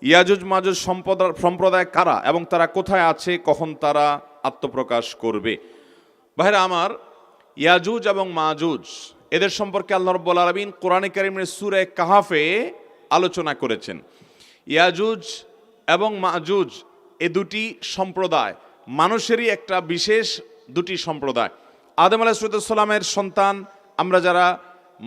ইয়াজুজ মাজুজ সম্প্রদায় কারা এবং তারা কোথায় আছে, কখন তারা আত্মপ্রকাশ করবে? ভাইরা আমার, ইয়াজুজ এবং মাজুজ এদের সম্পর্কে আল্লাহ রাব্বুল আলামিন কোরআনে কারীমের সূরা কাহাফে আলোচনা করেছেন। ইয়াজুজ এবং মাজুজ এ দুটি সম্প্রদায় মানুষেরই একটা বিশেষ দুটি সম্প্রদায়। আদম আলাইহিস সালামের সন্তান আমরা যারা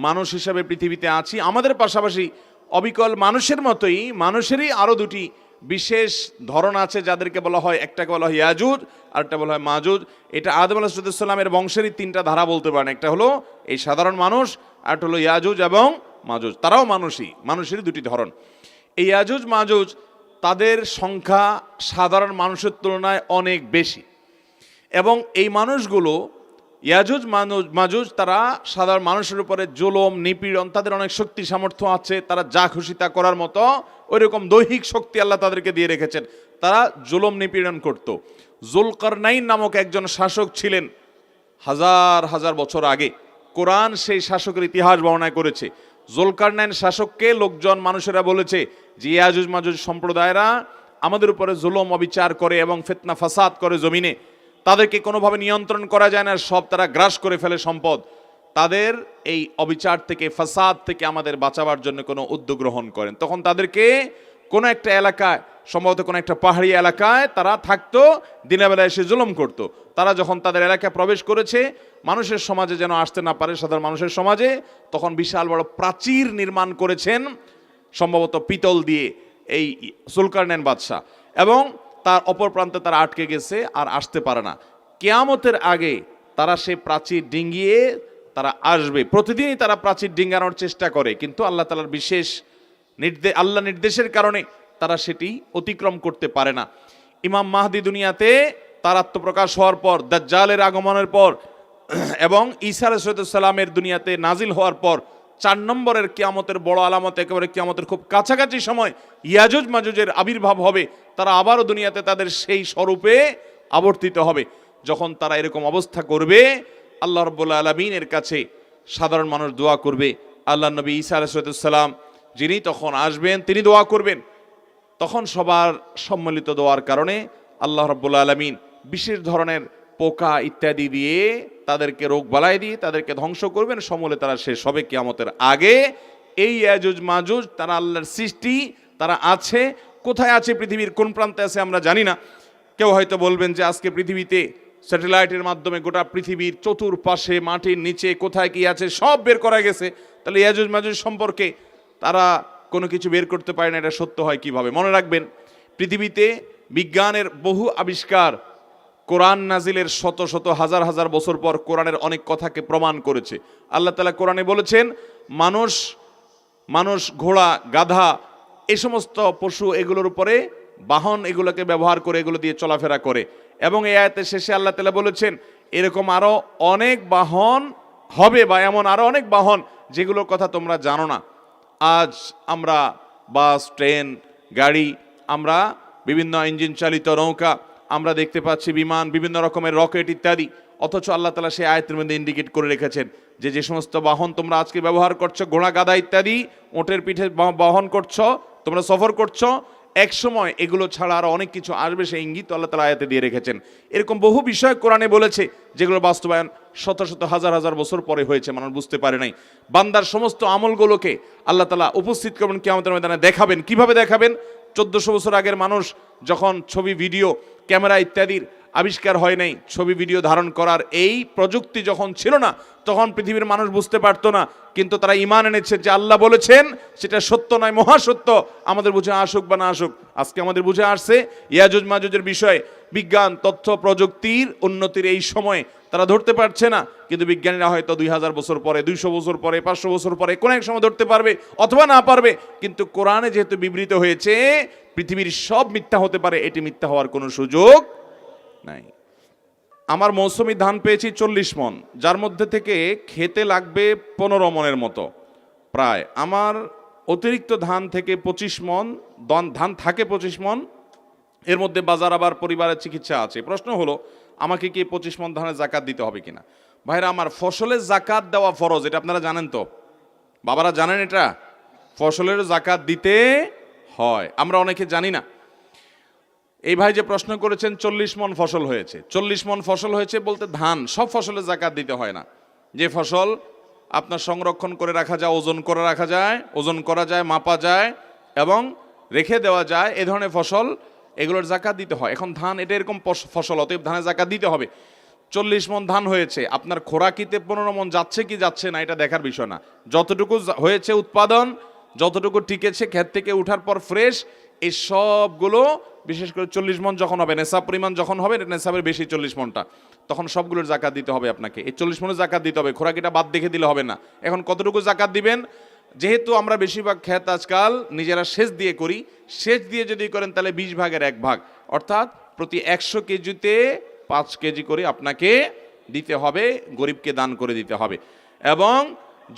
মানুষ হিসাবে পৃথিবীতে আছি, আমাদের পাশাপাশি অবিকল মানুষের মতোই মানুষেরই আরও দুটি বিশেষ ধরন আছে, যাদেরকে বলা হয়, একটাকে বলা হয় ইয়াজুজ আর একটা বলা হয় মাজুজ। এটা আদম আলাইহিস সালামের বংশেরই তিনটা ধারা বলতে পারেন। একটা হলো এই সাধারণ মানুষ, আর একটা হলো ইয়াজুজ এবং মাজুজ। তারাও মানুষেরই দুটি ধরন। এই ইয়াজুজ মাজুজ তাদের সংখ্যা সাধারণ মানুষের তুলনায় অনেক বেশি, এবং এই মানুষগুলো ইয়াজুজ মাজুজ তারা সাধারণ মানুষের উপরে জুলুম নিপীড়ন, তাদের অনেক শক্তি সামর্থ্য আছে, তারা যা খুশি তা করার মতো ওই রকম দৈহিক শক্তি আল্লাহ তাদেরকে দিয়ে রেখেছেন। তারা জুলুম নিপীড়ন করত। জুলকারনাইন নামক একজন শাসক ছিলেন হাজার হাজার বছর আগে। কোরআন সেই শাসকের ইতিহাস বর্ণনা করেছে। জুলকারনাইন শাসককে লোকজন মানুষেরা বলেছে যে ইয়াজুজ মাজুজ সম্প্রদায়রা আমাদের উপরে জুলুম অবিচার করে এবং ফিতনা ফাসাদ করে জমিনে, তাদেরকে কোনোভাবে নিয়ন্ত্রণ করা যায় না, সব তারা গ্রাস করে ফেলে সম্পদ। তাদের এই অবিচার থেকে, ফাসাদ থেকে আমাদের বাঁচাবার জন্য কোনো উদ্যোগ গ্রহণ করেন। তখন তাদেরকে কোনো একটা এলাকায়, সম্ভবত কোনো একটা পাহাড়ি এলাকায় তারা থাকতো, দিনের বেলায় এসে জুলুম করত। তারা যখন তাদের এলাকায় প্রবেশ করেছে, মানুষের সমাজে যেন আসতে না পারে, সাধারণ মানুষের সমাজে, তখন বিশাল বড় প্রাচীর নির্মাণ করেছেন, সম্ভবত পিতল দিয়ে, এই জুলকারনাইন বাদশাহ, এবং তার অপর প্রান্তে তারা আটকে গেছে, আর আসতে পারে না। কিয়ামতের আগে তারা সেই প্রাচীর ডিঙ্গিয়ে তারা আসবে। প্রতিদিনই তারা প্রাচীর ডিঙ্গানোর চেষ্টা করে, কিন্তু আল্লাহ তাআলার বিশেষ নির্দেশের কারণে তারা সেটি অতিক্রম করতে পারে না। ইমাম মাহদি দুনিয়াতে তার আত্মপ্রকাশ হওয়ার পর, দাজ্জালের আগমনের পর এবং ঈসা আলাইহিস সালামের দুনিয়াতে নাজিল হওয়ার পর 4 নম্বরের কিয়ামতের বড় আলামত, একেবারে কিয়ামতের খুব কাছাকাছি সময় ইয়াজুজ মাজুজের আবির্ভাব হবে। তারা আবারও দুনিয়াতে তাদের সেই স্বরূপে আবর্তিত হবে। যখন তারা এরকম অবস্থা করবে, আল্লাহ রাব্বুল আলামিনের কাছে সাধারণ মানুষ দোয়া করবে। আল্লাহ নবী ঈসা আলাইহিস সালাম যিনি তখন আসবেন, তিনি দোয়া করবেন। তখন সবার সম্মিলিত দোয়ার কারণে আল্লাহ রাব্বুল আলামিন বিশেষ ধরনের পোকা ইত্যাদি দিয়ে তাদেরকে রোগ বালাই দিয়ে তাদেরকে ধ্বংস করবেন। সমূলে তারা শেষ হবে কিয়ামতের আগে। এই ইয়াজুজ মাজুজ তারা আল্লাহর সৃষ্টি, তারা আছে। কোথায় আছে, পৃথিবীর কোন প্রান্তে আছে আমরা জানি না। কেউ হয়তো বলবেন যে আজকে পৃথিবীতে স্যাটেলাইটের মাধ্যমে গোটা পৃথিবীর চতুর্পাশে, মাটির নিচে কোথায় কি আছে সব বের করা গেছে। তাহলে ইয়াজুজ মাজুজ সম্পর্কে তারা কোনো কিছু বের করতে পারে না, এটা সত্য হয় কিভাবে? মনে রাখবেন, পৃথিবীতে বিজ্ঞানের বহু আবিষ্কার কোরআন নাজিলের শত শত হাজার হাজার বছর পর কোরআনের অনেক কথাকে প্রমাণ করেছে। আল্লাহ তাআলা কোরআনে বলেছেন, মানুষ ঘোড়া গাধা এই সমস্ত পশু, এগুলোর উপরে বাহন, এগুলোকে ব্যবহার করে এগুলো দিয়ে চলাফেরা করে। এবং এই আয়াতের শেষে আল্লাহ তাআলা বলেছেন এরকম আরো অনেক বাহন হবে, বা এমন আরো অনেক বাহন যেগুলোর কথা তোমরা জানো না। আজ আমরা বাস, ট্রেন, গাড়ি, আমরা বিভিন্ন ইঞ্জিন চালিত নৌকা, আমরা দেখতে পাচ্ছি বিমান, বিভিন্ন রকমের রকেট ইত্যাদি। অথচ আল্লাহ তাআলা সেই আয়াতের মধ্যে ইন্ডিকেট করে রেখেছেন যে সমস্ত বাহন তোমরা আজকে ব্যবহার করছো, ঘোড়া গাধা ইত্যাদি, ওটের পিঠে বহন করছো, তোমরা সফর করছো, এক সময় এগুলো ছাড়া আরো অনেক কিছু আসবে, সেই ইঙ্গিত আল্লাহ তাআলা আয়াতে দিয়ে রেখেছেন। এরকম বহু বিষয় কোরআনে বলেছে যেগুলো বাস্তবায়ন শত শত হাজার হাজার বছর পরে হয়েছে, মানুষ বুঝতে পারে নাই। বান্দার সমস্ত আমলগুলোকে আল্লাহ তাআলা উপস্থিত করবেন কিয়ামতের ময়দানে, দেখাবেন। কিভাবে দেখাবেন? 1400 বছর আগের মানুষ যখন ছবি, ভিডিও, ক্যামেরা ইত্যাদির আবিষ্কার হয় নাই, ছবি ভিডিও ধারণ করার এই প্রযুক্তি যখন ছিল না, তখন পৃথিবীর মানুষ বুঝতে পারতো না। কিন্তু তারা ঈমান এনেছে যে আল্লাহ বলেছেন সেটা সত্য নয়, মহাসত্য। আমাদের বুঝে আসুক বা না আসুক, আজকে আমাদের বুঝে আসছে ইয়াজুজ মাজুজের বিষয়ে। বিজ্ঞান, তথ্য প্রযুক্তির উন্নতির এই সময় তারা ধরতে পারছে না, কিন্তু বিজ্ঞানীরা হয়তো 2000 বছর পরে, 200 বছর পরে, 500 বছর পরে কোন এক সময় ধরতে পারবে, অথবা না পারবে। কিন্তু কোরআনে যেহেতু বিবৃত হয়েছে পৃথিবীর সব মিথ্যা হতে পারে, এটি মিথ্যা হওয়ার কোনো সুযোগ নাই। আমার মৌসুমি ধান পেয়েছি 40 মণ, যার মধ্যে থেকে খেতে লাগবে 15 মণের মতো প্রায়। আমার অতিরিক্ত ধান থেকে 25 মণ ধান থাকে 25 মণ, এর মধ্যে বাজার আবার পরিবারের চিকিৎসা আছে। প্রশ্ন হলো আমাকে কি 25 মণ ধানের জাকাত দিতে হবে কিনা? ভাইরা আমার, ফসলের জাকাত দেওয়া ফরজ, এটা আপনারা জানেন তো? বাবারা জানেন এটা? ফসলের জাকাত দিতে হয়। আমরা অনেকে জানি না। এই ভাই যে প্রশ্ন করেছেন 40 মণ ফসল হয়েছে, 40 মণ ফসল হয়েছে বলতে ধান, সব ফসলে যাকাত দিতে হয় না। যে ফসল আপনার সংরক্ষণ করে রাখা যায়, ওজন করে রাখা যায়, ওজন করা যায়, মাপা যায় এবং রেখে দেওয়া যায়, এ ধরনের ফসল, এগুলোর যাকাত দিতে হয়। এখন ধান এটা এরকম ফসল, অতএব ধানের যাকাত দিতে হবে। 40 মণ ধান হয়েছে, আপনার খোরাকিতে 15 মণ যাচ্ছে কি যাচ্ছে না এটা দেখার বিষয় না। যতটুকু হয়েছে উৎপাদন, যতটুকু টিকেছে ক্ষেত থেকে উঠার পর ফ্রেশ, এই সবগুলো, বিশেষ করে 40 মণ যখন হবে, নেশাব পরিমাণ যখন হবে, নেশাবের বেশি 40 মণটা, তখন সবগুলোর জাকাত দিতে হবে আপনাকে। এই 40 মণের জাকাত দিতে হবে, খোরাকিটা বাদ দেখে দিলে হবে না। এখন কতটুকু জাকাত দিবেন? যেহেতু আমরা বেশিরভাগ ক্ষেত আজকাল নিজেরা সেচ দিয়ে করি, সেচ দিয়ে যদি করেন তাহলে 20 ভাগের 1 ভাগ, অর্থাৎ প্রতি 100 কেজিতে 5 কেজি করে আপনাকে দিতে হবে, গরিবকে দান করে দিতে হবে। এবং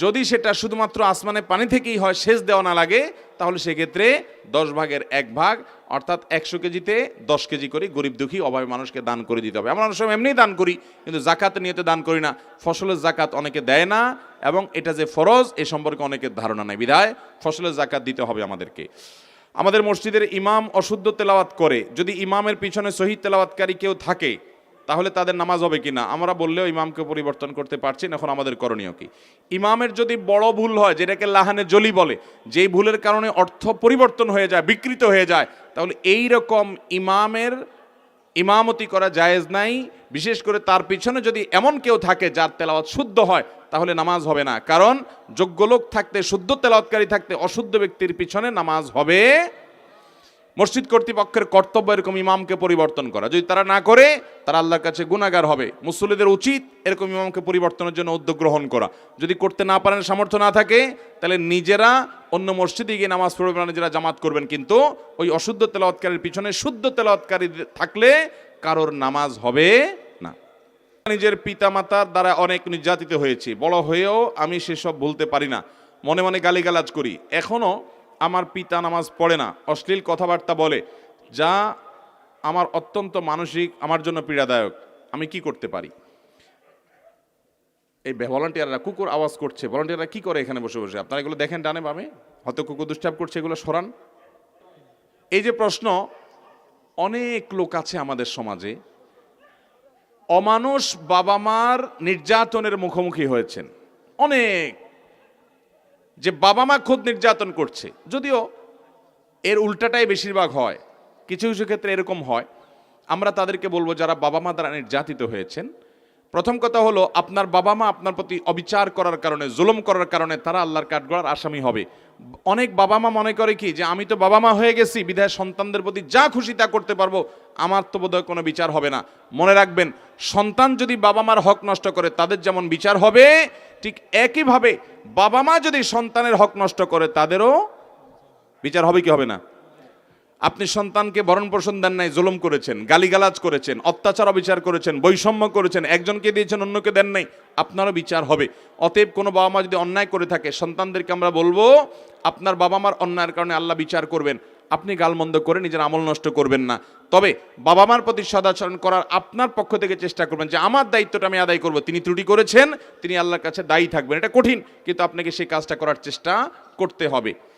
যদি সেটা শুধুমাত্র আসমানে পানি থেকেই হয়, সেচ দেওয়া না লাগে, তাহলে সেক্ষেত্রে 10 ভাগের 1 ভাগ, অর্থাৎ 100 কেজিতে 10 কেজি করে গরিব দুঃখী অভাবী মানুষকে দান করে দিতে হবে। আমরা অনেক সময় এমনিই দান করি, কিন্তু জাকাত নিয়তে দান করি না। ফসলের জাকাত অনেকে দেয় না, এবং এটা যে ফরজ এ সম্পর্কে অনেকের ধারণা নেই, বিধায় ফসলের জাকাত দিতে হবে আমাদেরকে। আমাদের মসজিদের ইমাম অশুদ্ধ তেলাওয়াত করে, যদি ইমামের পিছনে সহিহ তেলাওয়াতকারী কেউ থাকে তাহলে তাদের নামাজ হবে কিনা? আমরা বললেও ইমামকে পরিবর্তন করতে পারছি না, এখন আমাদের করণীয় কি? ইমামের যদি বড় ভুল হয়, যেটাকে লাহানে জলি বলে, যেই ভুলের কারণে অর্থ পরিবর্তন হয়ে যায়, বিকৃত হয়ে যায়, তাহলে এই রকম ইমামের ইমামতি করা জায়েজ নাই। বিশেষ করে তার পিছনে যদি এমন কেউ থাকে যার তেলাওয়াত শুদ্ধ হয়, তাহলে নামাজ হবে না। কারণ যোগ্য লোক থাকতে, শুদ্ধ তেলাওয়াতকারী থাকতে অশুদ্ধ ব্যক্তির পিছনে নামাজ হবে। মসজিদ কর্তৃপক্ষের কর্তব্য এরকম ইমামকে পরিবর্তন করা, যদি তারা না করে তারা আল্লাহর কাছে গুনাহগার হবে। মুসল্লিদের উচিত এরকম ইমামকে পরিবর্তনের জন্য উদ্যোগ গ্রহণ করা। যদি করতে না পারেন, সামর্থ্য না থাকে, তাহলে নিজেরা অন্য মসজিদে গিয়ে নামাজ পড়বেন, নিজেরা জামাত করবেন, কিন্তু ওই অশুদ্ধ তেলাওয়াতকারীর পিছনে শুদ্ধ তেলাওয়াতকারী থাকলে কারোর নামাজ হবে না। নিজের পিতামাতার দ্বারা অনেক নির্যাতিত হয়েছি, বড় হয়েও আমি সেসব ভুলতে পারি না, মনে মনে গালিগালাজ করি। এখনো আমার পিতা নামাজ পড়ে না, অশ্লীল কথাবার্তা বলে, যা আমার অত্যন্ত মানসিক, আমার জন্য পীড়াদায়ক। আমি কি করতে পারি? এই ভলান্টিয়াররা কুকুর আওয়াজ করছে, ভলান্টিয়াররা কি করে এখানে বসে বসে? আপনারা এগুলো দেখেন ডানে বামে, হয়তো কুকুর ডিস্টার্ব করছে, এগুলো সরান। এই যে প্রশ্ন, অনেক লোক আছে আমাদের সমাজে অমানুষ বাবা মার নির্যাতনের মুখোমুখি হয়েছেন। অনেক, যে বাবা মা খোদ নির্যাতন করছে, যদিও এর উল্টাটাই বেশিরভাগ হয়, কিছু কিছু ক্ষেত্রে এরকম হয়। আমরা তাদেরকে বলবো, যারা বাবা মা দ্বারা নির্যাতিত হয়েছেন, প্রথম কথা হলো, আপনার বাবা মা আপনার প্রতি অবিচার করার কারণে, জুলুম করার কারণে তারা আল্লাহর কাঠগড়ার আসামি হবে। অনেক বাবা মা মনে করে কি, যে আমি তো বাবা মা হয়ে গেছি, বিধায় সন্তানদের প্রতি যা খুশি তা করতে পারবো, আমার তো বোধহয় কোনো বিচার হবে না। মনে রাখবেন, সন্তান যদি বাবা মার হক নষ্ট করে তাদের যেমন বিচার হবে, ঠিক একইভাবে বাবা মা যদি সন্তানের হক নষ্ট করে তাদেরও বিচার হবে কি হবে না? আপনি সন্তানকে ভরণ পোষণ দেন নাই, জুলুম করেছেন, গালিগালাজ করেছেন, অত্যাচার অবিচার করেছেন, বৈষম্য করেছেন, একজনকে দিয়েছেন অন্যকে দেন নাই, আপনারও বিচার হবে। অতএব কোনো বাবা মা যদি অন্যায় করে থাকে, সন্তানদেরকে আমরা বলবো, আপনার বাবা মার অন্যায়ের কারণে আল্লাহ বিচার করবেন, আপনি গালমন্দ করে নিজের আমল নষ্ট করবেন না। তবে বাবা মার প্রতি সদাচরণ করার আপনার পক্ষ থেকে চেষ্টা করবেন, যে আমার দায়িত্বটা আমি আদায় করব। তিনি ত্রুটি করেছেন, তিনি আল্লাহর কাছে দায়ী থাকবেন। এটা কঠিন, কিন্তু আপনাকে সেই কাজটা করার চেষ্টা করতে হবে।